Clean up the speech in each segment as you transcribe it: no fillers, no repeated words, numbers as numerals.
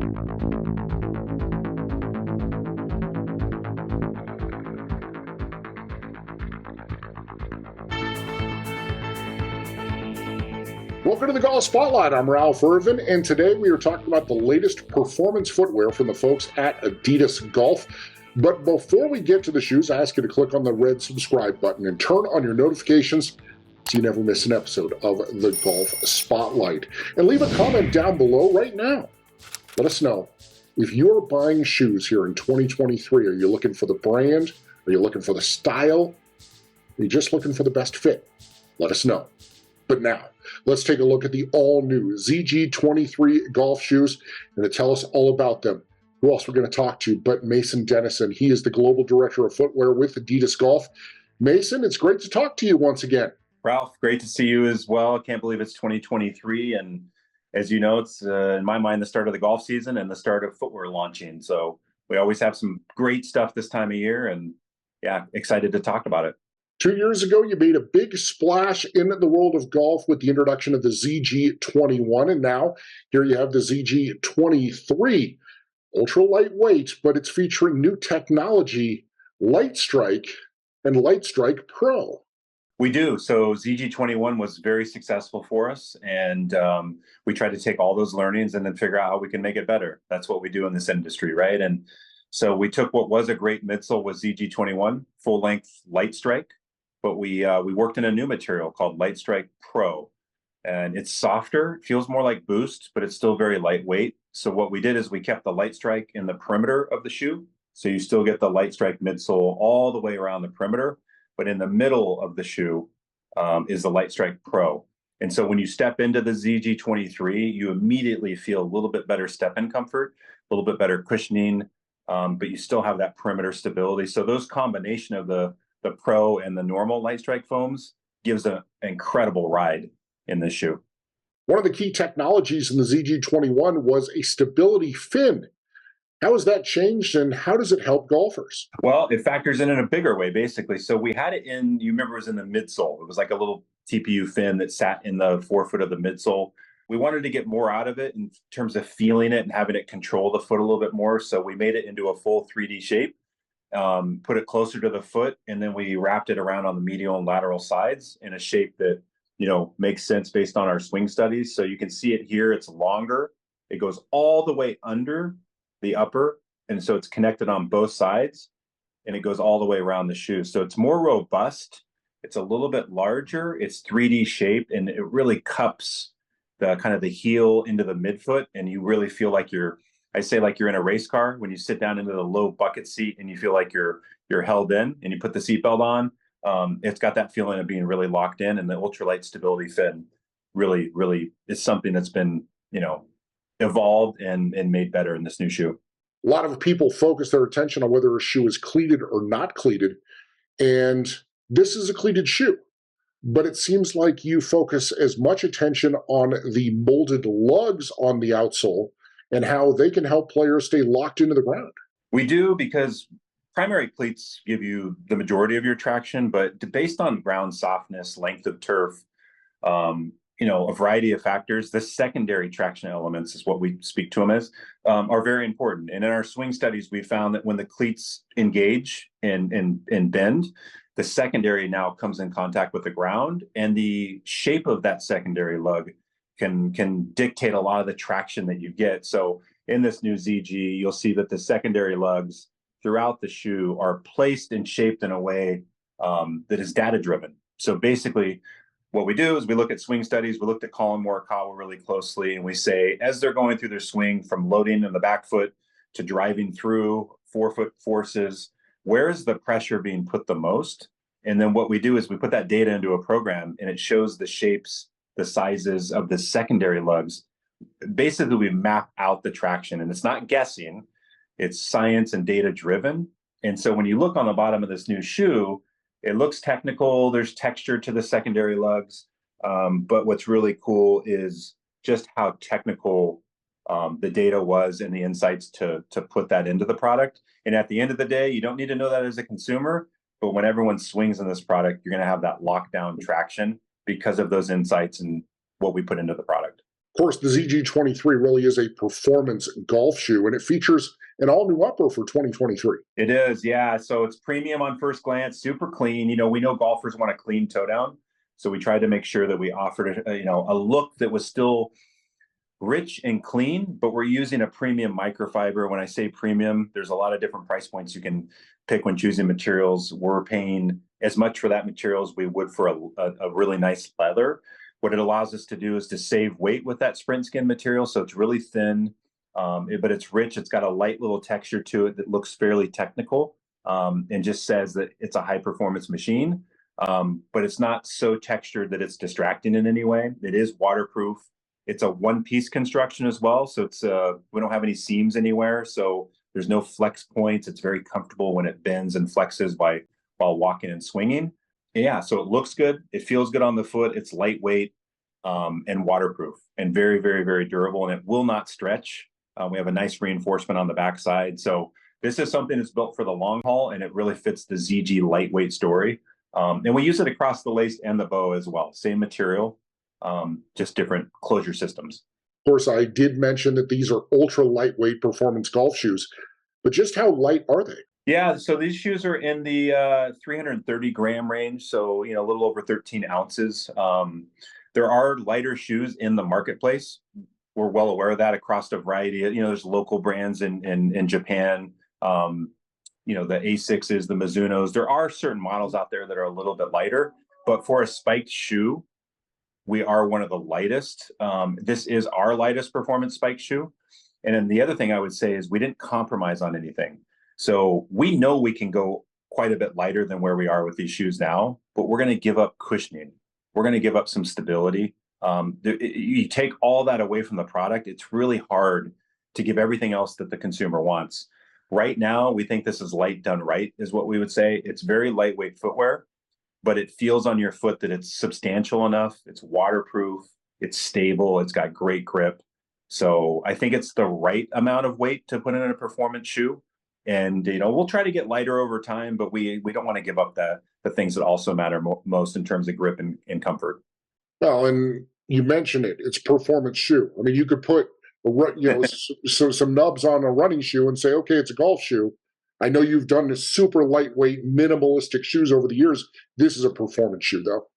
Welcome to the Golf Spotlight. I'm Ralph Irvin, and today we are talking about the latest performance footwear from the folks at Adidas Golf. But before we get to the shoes, I ask you to click on the red subscribe button and turn on your notifications so you never miss an episode of the Golf Spotlight. And leave a comment down below right now. Let us know if you're buying shoes here in 2023. Are you looking for the brand? Are you looking for the style? Are you just looking for the best fit? Let us know. But now, let's take a look at the all-new ZG23 golf shoes and to tell us all about them. Who else we're going to talk to but Mason Dennison. He is the Global Director of Footwear with Adidas Golf. Mason, it's great to talk to you once again. Ralph, great to see you as well. Can't believe it's 2023. And as you know, it's in my mind the start of the golf season and the start of footwear launching. So we always have some great stuff this time of year. And yeah, excited to talk about it. 2 years ago, you made a big splash in the world of golf with the introduction of the ZG21, and now here you have the ZG23. Ultra lightweight, but it's featuring new technology, Light Strike and Light Strike Pro. We do. So ZG21 was very successful for us, and we tried to take all those learnings and then figure out how we can make it better. That's what we do in this industry, right? And so we took what was a great midsole with ZG21, full-length Light Strike, but we worked in a new material called Light Strike Pro, and it's softer, feels more like Boost, but it's still very lightweight. So what we did is we kept the Light Strike in the perimeter of the shoe, so you still get the Light Strike midsole all the way around the perimeter, but in the middle of the shoe is the Light Strike Pro. And so when you step into the ZG23, you immediately feel a little bit better step-in comfort, a little bit better cushioning, but you still have that perimeter stability. So those combination of the Pro and the normal Light Strike foams gives an incredible ride in this shoe. One of the key technologies in the ZG21 was a stability fin. How has that changed, and how does it help golfers? Well, it factors in a bigger way, basically. So we had it in, you remember, it was in the midsole. It was like a little TPU fin that sat in the forefoot of the midsole. We wanted to get more out of it in terms of feeling it and having it control the foot a little bit more. So we made it into a full 3D shape. Put it closer to the foot, and then we wrapped it around on the medial and lateral sides in a shape that, you know, makes sense based on our swing studies. So you can see it here. It's longer. It goes all the way under the upper, and so it's connected on both sides, and it goes all the way around the shoe. So it's more robust. It's a little bit larger. It's 3D shaped, and it really cups the kind of the heel into the midfoot, and you really feel like I say like you're in a race car when you sit down into the low bucket seat and you feel like you're held in, and you put the seatbelt on. It's got that feeling of being really locked in, and the ultralight stability fin really is something that's been, you know, evolved and made better in this new shoe. A lot of people focus their attention on whether a shoe is cleated or not cleated, and this is a cleated shoe. But it seems like you focus as much attention on the molded lugs on the outsole and how they can help players stay locked into the ground. We do, because primary cleats give you the majority of your traction, but based on ground softness, length of turf, you know, a variety of factors, the secondary traction elements is what we speak to them as, are very important. And in our swing studies, we found that when the cleats engage and bend, the secondary now comes in contact with the ground, and the shape of that secondary lug can dictate a lot of the traction that you get. So in this new ZG, you'll see that the secondary lugs throughout the shoe are placed and shaped in a way that is data driven. So basically what we do is we look at swing studies. We looked at Colin Morikawa really closely, and we say, as they're going through their swing from loading in the back foot to driving through forefoot forces, where is the pressure being put the most? And then what we do is we put that data into a program, and it shows the shapes, the sizes of the secondary lugs. Basically, we map out the traction, and it's not guessing, it's science and data driven. And so when you look on the bottom of this new shoe, it looks technical. There's texture to the secondary lugs. But what's really cool is just how technical the data was and the insights to put that into the product. And at the end of the day, you don't need to know that as a consumer, but when everyone swings in this product, you're going to have that lockdown traction because of those insights and what we put into the product. Of course, the ZG23 really is a performance golf shoe, and it features an all-new upper for 2023. It is, yeah. So it's premium on first glance, super clean. We know golfers want a clean toe down, so we tried to make sure that we offered a look that was still rich and clean, but we're using a premium microfiber. When I say premium, there's a lot of different price points you can pick when choosing materials. We're paying as much for that material as we would for a really nice leather. What it allows us to do is to save weight with that sprint skin material. So it's really thin, but it's rich. It's got a light little texture to it that looks fairly technical, and just says that it's a high performance machine. But it's not so textured that it's distracting in any way. It is waterproof. It's a one-piece construction as well. So it's we don't have any seams anywhere. So there's no flex points. It's very comfortable when it bends and flexes while walking and swinging. Yeah, so it looks good. It feels good on the foot. It's lightweight and waterproof and very, very, very durable, and it will not stretch. We have a nice reinforcement on the backside. So this is something that's built for the long haul, and it really fits the ZG lightweight story. And we use it across the lace and the bow as well. Same material, just different closure systems. Of course, I did mention that these are ultra lightweight performance golf shoes, but just how light are they? Yeah, so these shoes are in the 330 gram range, so a little over 13 ounces. There are lighter shoes in the marketplace. We're well aware of that across a variety. There's local brands in Japan. The A6s, the Mizunos. There are certain models out there that are a little bit lighter, but for a spiked shoe, we are one of the lightest. This is our lightest performance spiked shoe. And then the other thing I would say is we didn't compromise on anything. So we know we can go quite a bit lighter than where we are with these shoes now, but we're going to give up cushioning. We're going to give up some stability. You take all that away from the product, it's really hard to give everything else that the consumer wants. Right now, we think this is light done right, is what we would say. It's very lightweight footwear, but it feels on your foot that it's substantial enough. It's waterproof. It's stable. It's got great grip. So I think it's the right amount of weight to put in a performance shoe. And, we'll try to get lighter over time, but we don't want to give up the things that also matter most in terms of grip and comfort. Well, and you mentioned it. It's a performance shoe. I mean, you could put some nubs on a running shoe and say, okay, it's a golf shoe. I know you've done this super lightweight, minimalistic shoes over the years. This is a performance shoe, though.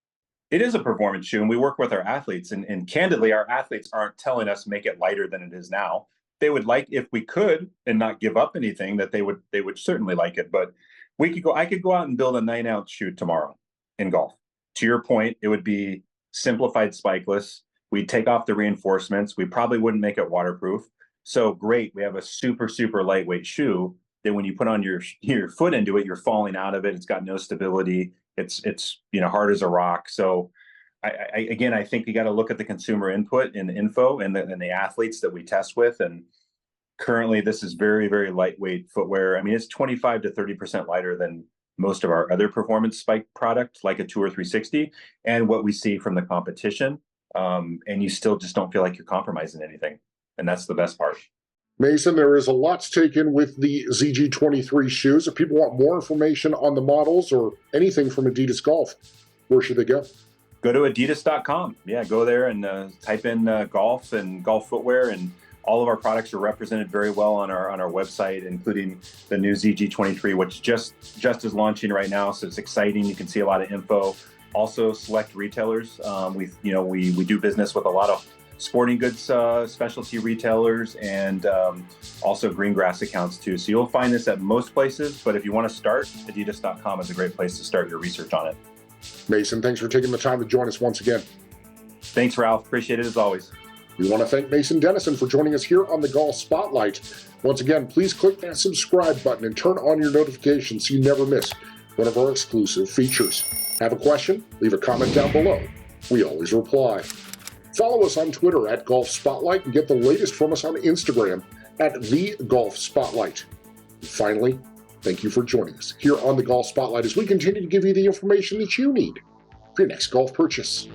It is a performance shoe, and we work with our athletes. And candidly, our athletes aren't telling us make it lighter than it is now. They would like, if we could and not give up anything, that they would certainly like it. But I could go out and build a 9-ounce shoe tomorrow in golf. To your point, it would be simplified spikeless. We'd take off the reinforcements. We probably wouldn't make it waterproof. So great, we have a super, super lightweight shoe that when you put on your foot into it, you're falling out of it. It's got no stability. It's hard as a rock. So I think you got to look at the consumer input and the info and the athletes that we test with. And currently, this is very, very lightweight footwear. I mean, it's 25 to 30% lighter than most of our other performance spike product, like a Tour 360, and what we see from the competition. And you still just don't feel like you're compromising anything. And that's the best part. Mason, there is a lot to take in with the ZG23 shoes. If people want more information on the models or anything from Adidas Golf, where should they go? Go to adidas.com. Yeah, go there and type in golf and golf footwear, and all of our products are represented very well on our website, including the new ZG23, which just is launching right now. So it's exciting. You can see a lot of info. Also, select retailers. We do business with a lot of sporting goods specialty retailers, and also green grass accounts too. So you'll find this at most places, but if you want to start, adidas.com is a great place to start your research on it. Mason, thanks for taking the time to join us once again. Thanks, Ralph. Appreciate it as always. We want to thank Mason Dennison for joining us here on the Golf Spotlight. Once again, please click that subscribe button and turn on your notifications so you never miss one of our exclusive features. Have a question? Leave a comment down below. We always reply. Follow us on Twitter at Golf Spotlight and get the latest from us on Instagram at The Golf Spotlight. And finally, thank you for joining us here on the Golf Spotlight as we continue to give you the information that you need for your next golf purchase.